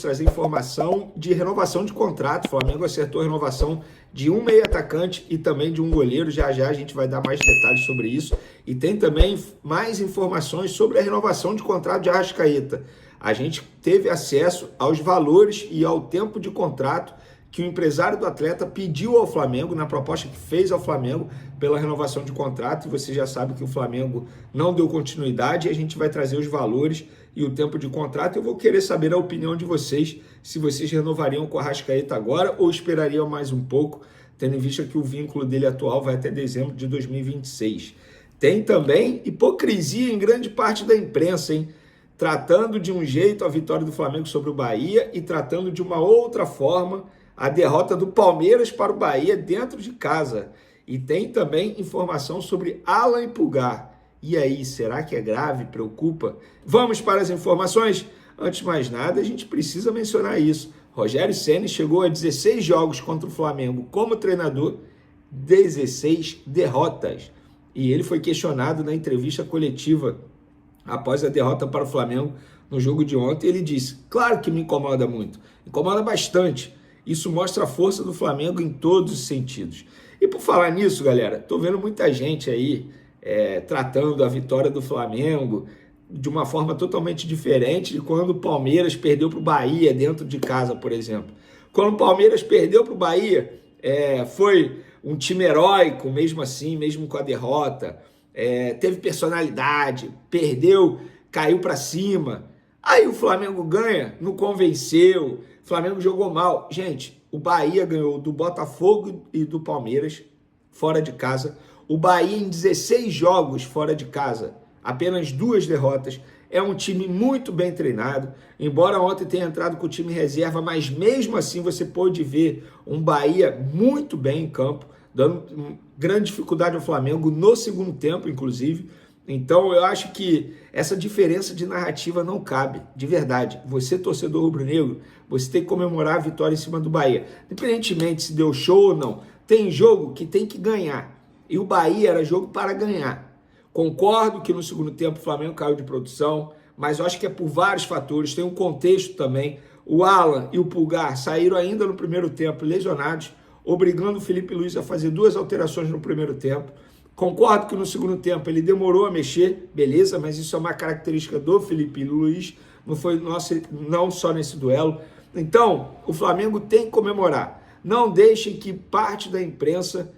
trazer informação de renovação de contrato. O Flamengo acertou a renovação de um meio atacante e também de um goleiro. Já já a gente vai dar mais detalhes sobre isso. E tem também mais informações sobre a renovação de contrato de Arrascaeta. A gente teve acesso aos valores e ao tempo de contrato que o empresário do atleta pediu ao Flamengo, na proposta que fez ao Flamengo pela renovação de contrato, e você já sabe que o Flamengo não deu continuidade, e a gente vai trazer os valores e o tempo de contrato. Eu vou querer saber a opinião de vocês, se vocês renovariam com o Arrascaeta agora ou esperariam mais um pouco, tendo em vista que o vínculo dele atual vai até dezembro de 2026. Tem também hipocrisia em grande parte da imprensa, hein? Tratando de um jeito a vitória do Flamengo sobre o Bahia e tratando de uma outra forma a derrota do Palmeiras para o Bahia dentro de casa. E tem também informação sobre Alan Pulgar. E aí, será que é grave? Preocupa? Vamos para as informações? Antes de mais nada, a gente precisa mencionar isso. Rogério Ceni chegou a 16 jogos contra o Flamengo como treinador, 16 derrotas. E ele foi questionado na entrevista coletiva após a derrota para o Flamengo no jogo de ontem. Ele disse: claro que me incomoda muito, incomoda bastante. Isso mostra a força do Flamengo em todos os sentidos. E por falar nisso, galera, tô vendo muita gente aí tratando a vitória do Flamengo de uma forma totalmente diferente de quando o Palmeiras perdeu para o Bahia dentro de casa, por exemplo. Quando o Palmeiras perdeu para o Bahia, foi um time heróico, mesmo assim, mesmo com a derrota. Teve personalidade, perdeu, caiu para cima. Aí o Flamengo ganha, não convenceu, o Flamengo jogou mal. Gente, o Bahia ganhou do Botafogo e do Palmeiras fora de casa. O Bahia em 16 jogos fora de casa, apenas 2 derrotas. É um time muito bem treinado, embora ontem tenha entrado com o time reserva, mas mesmo assim você pôde ver um Bahia muito bem em campo, dando grande dificuldade ao Flamengo no segundo tempo, inclusive. Então eu acho que essa diferença de narrativa não cabe, de verdade. Você, torcedor rubro-negro, você tem que comemorar a vitória em cima do Bahia. Independentemente se deu show ou não, tem jogo que tem que ganhar. E o Bahia era jogo para ganhar. Concordo que no segundo tempo o Flamengo caiu de produção, mas eu acho que é por vários fatores, tem um contexto também. O Alan e o Pulgar saíram ainda no primeiro tempo lesionados, obrigando o Felipe Luiz a fazer 2 alterações no primeiro tempo. Concordo que no segundo tempo ele demorou a mexer, beleza, mas isso é uma característica do Felipe Luiz, não só nesse duelo. Então, o Flamengo tem que comemorar. Não deixem que parte da imprensa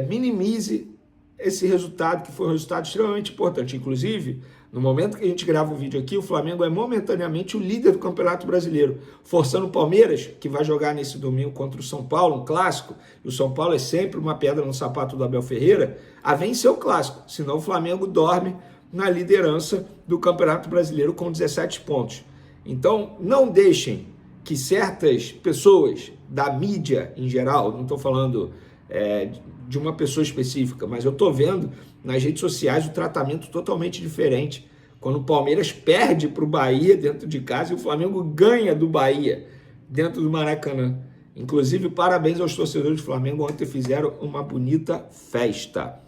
minimize esse resultado, que foi um resultado extremamente importante. Inclusive, no momento que a gente grava o vídeo aqui, o Flamengo é momentaneamente o líder do Campeonato Brasileiro, forçando o Palmeiras, que vai jogar nesse domingo contra o São Paulo, um clássico, e o São Paulo é sempre uma pedra no sapato do Abel Ferreira, a vencer o clássico, senão o Flamengo dorme na liderança do Campeonato Brasileiro com 17 pontos. Então, não deixem que certas pessoas da mídia em geral, não estou falando de uma pessoa específica, mas eu estou vendo nas redes sociais o tratamento totalmente diferente. Quando o Palmeiras perde para o Bahia dentro de casa e o Flamengo ganha do Bahia dentro do Maracanã. Inclusive, parabéns aos torcedores do Flamengo, ontem fizeram uma bonita festa.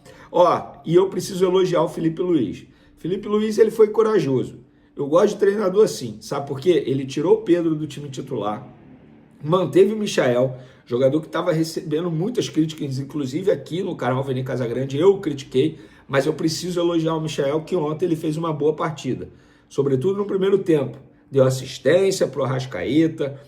E eu preciso elogiar o Felipe Luiz. Felipe Luiz, ele foi corajoso. Eu gosto de treinador assim, sabe por quê? Ele tirou o Pedro do time titular, manteve o Michael, jogador que estava recebendo muitas críticas, inclusive aqui no canal Vene Casagrande, eu critiquei, mas eu preciso elogiar o Michael, que ontem ele fez uma boa partida, sobretudo no primeiro tempo. Deu assistência para o Arrascaeta,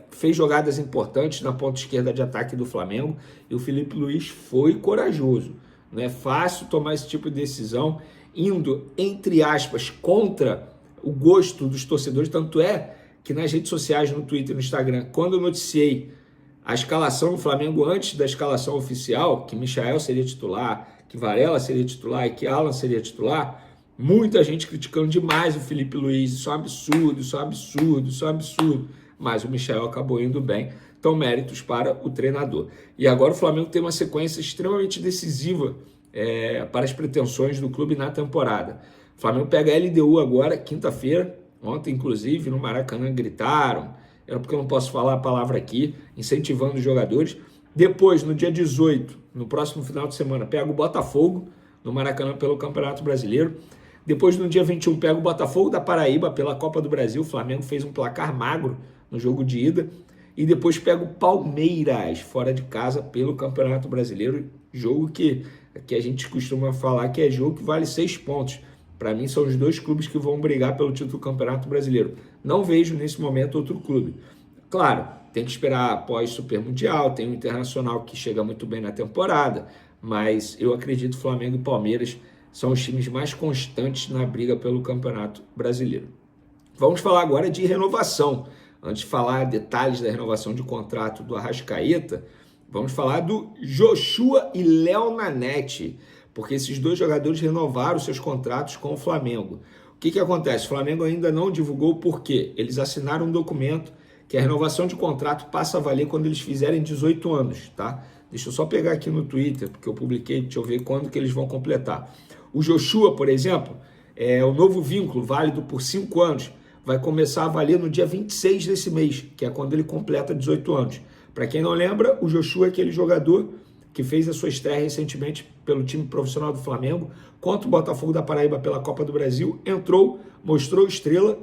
fez jogadas importantes na ponta esquerda de ataque do Flamengo, e o Felipe Luiz foi corajoso. Não é fácil tomar esse tipo de decisão, indo, entre aspas, contra o gosto dos torcedores, tanto é que nas redes sociais, no Twitter e no Instagram, quando eu noticiei a escalação do Flamengo antes da escalação oficial, que Michael seria titular, que Varela seria titular e que Alan seria titular, muita gente criticando demais o Felipe Luiz, isso é um absurdo, isso é um absurdo, isso é um absurdo, mas o Michael acabou indo bem, então méritos para o treinador. E agora o Flamengo tem uma sequência extremamente decisiva para as pretensões do clube na temporada. O Flamengo pega a LDU agora, quinta-feira, ontem inclusive no Maracanã gritaram, porque eu não posso falar a palavra aqui, incentivando os jogadores. Depois, no dia 18, no próximo final de semana, pega o Botafogo, no Maracanã pelo Campeonato Brasileiro. Depois, no dia 21, pega o Botafogo da Paraíba pela Copa do Brasil. O Flamengo fez um placar magro no jogo de ida. E depois pega o Palmeiras, fora de casa, pelo Campeonato Brasileiro. Jogo que a gente costuma falar que é jogo que vale 6 pontos. Para mim, são os dois clubes que vão brigar pelo título do Campeonato Brasileiro. Não vejo, nesse momento, outro clube. Claro, tem que esperar após Super Mundial, tem o Internacional que chega muito bem na temporada, mas eu acredito que Flamengo e Palmeiras são os times mais constantes na briga pelo Campeonato Brasileiro. Vamos falar agora de renovação. Antes de falar detalhes da renovação de contrato do Arrascaeta, vamos falar do Joshua e Léo Nanete, porque esses dois jogadores renovaram seus contratos com o Flamengo. O que acontece? O Flamengo ainda não divulgou o porquê. Eles assinaram um documento que a renovação de contrato passa a valer quando eles fizerem 18 anos, tá? Deixa eu só pegar aqui no Twitter, porque eu publiquei, deixa eu ver quando que eles vão completar. O Joshua, por exemplo, o novo vínculo válido por 5 anos, vai começar a valer no dia 26 desse mês, que é quando ele completa 18 anos. Para quem não lembra, o Joshua é aquele jogador que fez a sua estreia recentemente pelo time profissional do Flamengo, contra o Botafogo da Paraíba pela Copa do Brasil, entrou, mostrou estrela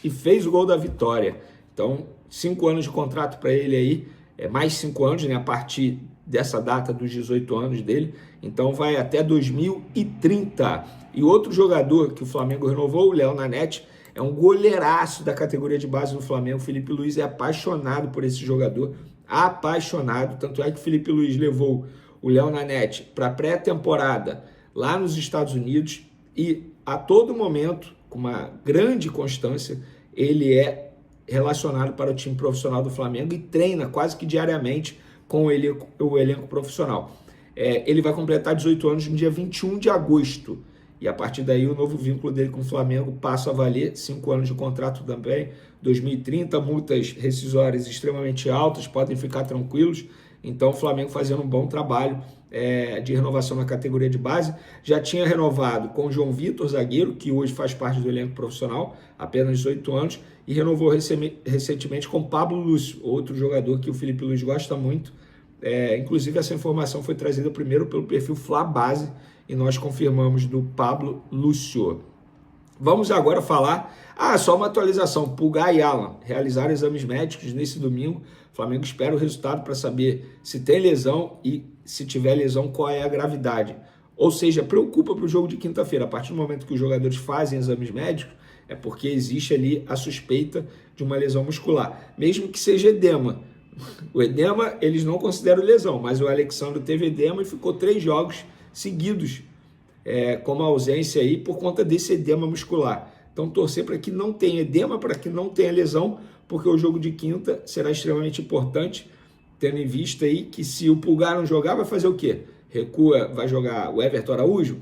e fez o gol da vitória. Então, 5 anos de contrato para ele aí, mais 5 anos, né, a partir dessa data dos 18 anos dele, então vai até 2030. E outro jogador que o Flamengo renovou, o Léo Nanete, é um goleiraço da categoria de base do Flamengo. O Felipe Luiz é apaixonado por esse jogador, apaixonado, tanto é que o Felipe Luiz levou o Léo Nanete para pré-temporada lá nos Estados Unidos e a todo momento, com uma grande constância, ele é relacionado para o time profissional do Flamengo e treina quase que diariamente com o elenco profissional. Ele vai completar 18 anos no dia 21 de agosto. E a partir daí o novo vínculo dele com o Flamengo passa a valer 5 anos de contrato também, 2030, multas rescisórias extremamente altas, podem ficar tranquilos. Então o Flamengo fazendo um bom trabalho de renovação na categoria de base. Já tinha renovado com o João Vitor, zagueiro, que hoje faz parte do elenco profissional, apenas 18 anos, e renovou recentemente com Pablo Lúcio, outro jogador que o Felipe Luiz gosta muito. Inclusive essa informação foi trazida primeiro pelo perfil Flabase, e nós confirmamos do Pablo Lúcio. Vamos agora falar, só uma atualização, Pulgar e Alan realizaram exames médicos nesse domingo. O Flamengo espera o resultado para saber se tem lesão e, se tiver lesão, qual é a gravidade. Ou seja, preocupa para o jogo de quinta-feira. A partir do momento que os jogadores fazem exames médicos, é porque existe ali a suspeita de uma lesão muscular, mesmo que seja edema. O edema eles não consideram lesão, mas o Alexandre teve edema e ficou 3 jogos seguidos com uma ausência aí por conta desse edema muscular. Então torcer para que não tenha edema, para que não tenha lesão, porque o jogo de quinta será extremamente importante, tendo em vista aí que se o Pulgar não jogar, vai fazer o quê? Recua, vai jogar o Everton Araújo?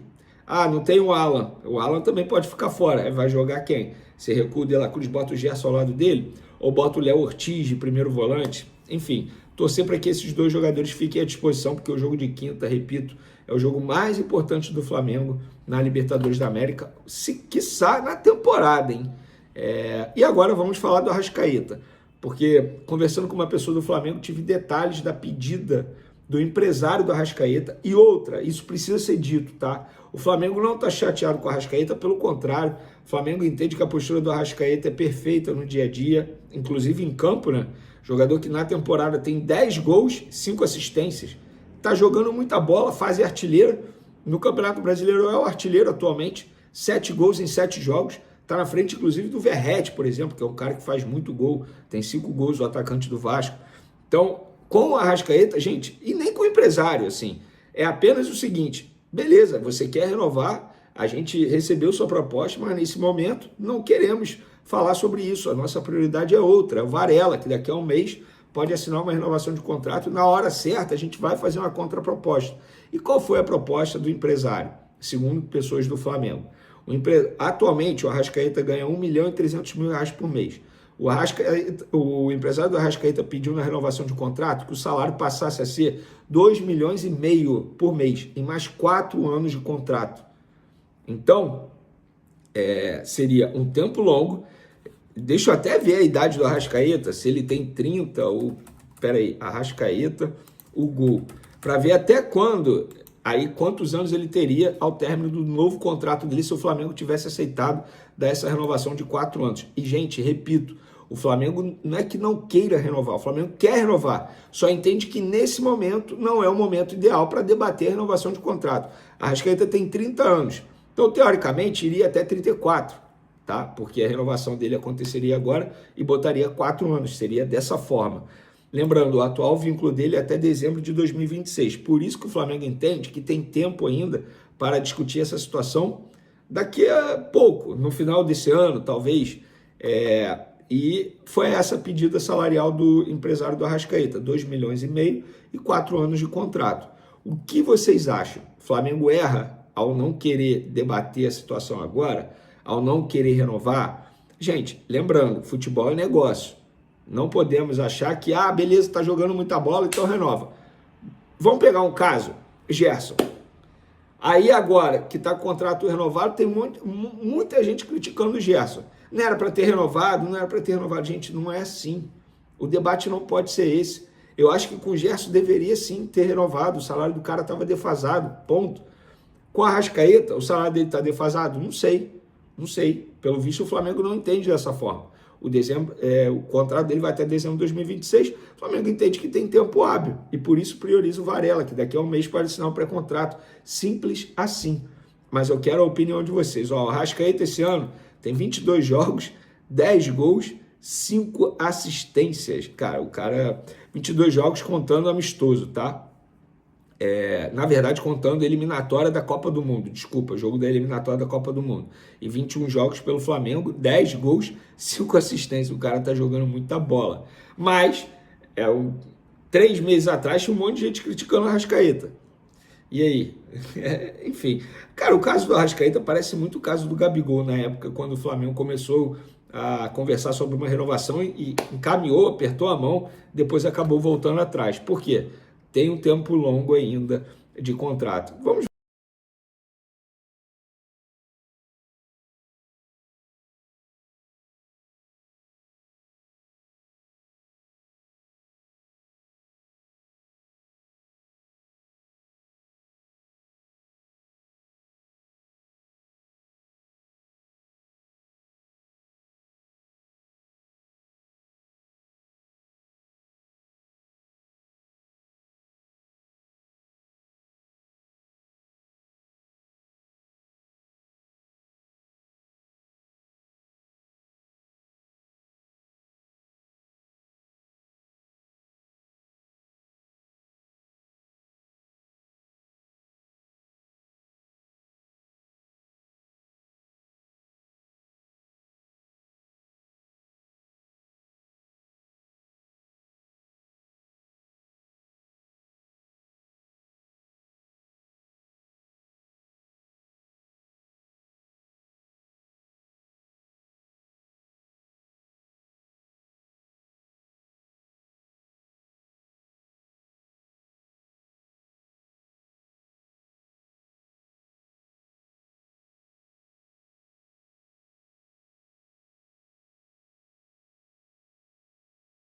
Não tem o Alan também pode ficar fora, vai jogar quem? Você recua o De La Cruz, bota o Gerson ao lado dele, ou bota o Léo Ortiz de primeiro volante? Enfim, torcer para que esses dois jogadores fiquem à disposição, porque o jogo de quinta, repito, é o jogo mais importante do Flamengo na Libertadores da América, quiçá na temporada, hein? E agora vamos falar do Arrascaeta, porque conversando com uma pessoa do Flamengo, tive detalhes da pedida do empresário do Arrascaeta e outra, isso precisa ser dito, tá? O Flamengo não está chateado com o Arrascaeta, pelo contrário, o Flamengo entende que a postura do Arrascaeta é perfeita no dia a dia, inclusive em campo, né? Jogador que na temporada tem 10 gols, 5 assistências, tá jogando muita bola, fase artilheira, no Campeonato Brasileiro é o artilheiro atualmente, 7 gols em 7 jogos, tá na frente inclusive do Verratti, por exemplo, que é um cara que faz muito gol, tem 5 gols, o atacante do Vasco. Então, com o Arrascaeta, gente, e nem com o empresário, assim, é apenas o seguinte, beleza, você quer renovar, a gente recebeu sua proposta, mas nesse momento não queremos falar sobre isso, a nossa prioridade é outra, é o Varela, que daqui a um mês pode assinar uma renovação de contrato e na hora certa a gente vai fazer uma contraproposta. E qual foi a proposta do empresário? Segundo pessoas do Flamengo. Atualmente o Arrascaeta ganha R$1.300.000 por mês. O empresário do Arrascaeta pediu na renovação de contrato que o salário passasse a ser R$2,5 milhões por mês, em mais 4 anos de contrato. Então, seria um tempo longo. Deixa eu até ver a idade do Arrascaeta, se ele tem 30 ou... Arrascaeta, o gol. Para ver até quando Aí quantos anos ele teria ao término do novo contrato dele se o Flamengo tivesse aceitado dar essa renovação de 4 anos. E, gente, repito, o Flamengo não é que não queira renovar, o Flamengo quer renovar, só entende que nesse momento não é o momento ideal para debater a renovação de contrato. A Arrascaeta tem 30 anos, então teoricamente iria até 34, tá? Porque a renovação dele aconteceria agora e botaria 4 anos, seria dessa forma. Lembrando, o atual vínculo dele é até dezembro de 2026, por isso que o Flamengo entende que tem tempo ainda para discutir essa situação daqui a pouco, no final desse ano, talvez. E foi essa a pedida salarial do empresário do Arrascaeta, 2,5 milhões e 4 anos de contrato. O que vocês acham? O Flamengo erra ao não querer debater a situação agora, ao não querer renovar? Gente, lembrando, futebol é negócio. Não podemos achar que, beleza, tá jogando muita bola, então renova. Vamos pegar um caso, Gerson. Aí agora que está com o contrato renovado, tem muita gente criticando o Gerson. Não era para ter renovado, não era para ter renovado. Gente, não é assim. O debate não pode ser esse. Eu acho que com o Gerson deveria sim ter renovado. O salário do cara estava defasado, ponto. Com a Arrascaeta, o salário dele está defasado? Não sei. Pelo visto, o Flamengo não entende dessa forma. O contrato dele vai até dezembro de 2026. O Flamengo entende que tem tempo hábil e por isso prioriza o Varela, que daqui a um mês pode assinar um pré-contrato. Simples assim. Mas eu quero a opinião de vocês. O Arrascaeta esse ano tem 22 jogos, 10 gols, 5 assistências. Cara, o cara... 22 jogos contando amistoso, tá? Na verdade, contando a eliminatória da Copa do Mundo. Desculpa, jogo da eliminatória da Copa do Mundo. E 21 jogos pelo Flamengo, 10 gols, 5 assistências. O cara tá jogando muita bola. Mas, 3 meses atrás, tinha um monte de gente criticando o Arrascaeta. E aí? Enfim. Cara, o caso do Arrascaeta parece muito o caso do Gabigol na época, quando o Flamengo começou a conversar sobre uma renovação e encaminhou, apertou a mão, depois acabou voltando atrás. Por quê? Tem um tempo longo ainda de contrato. Vamos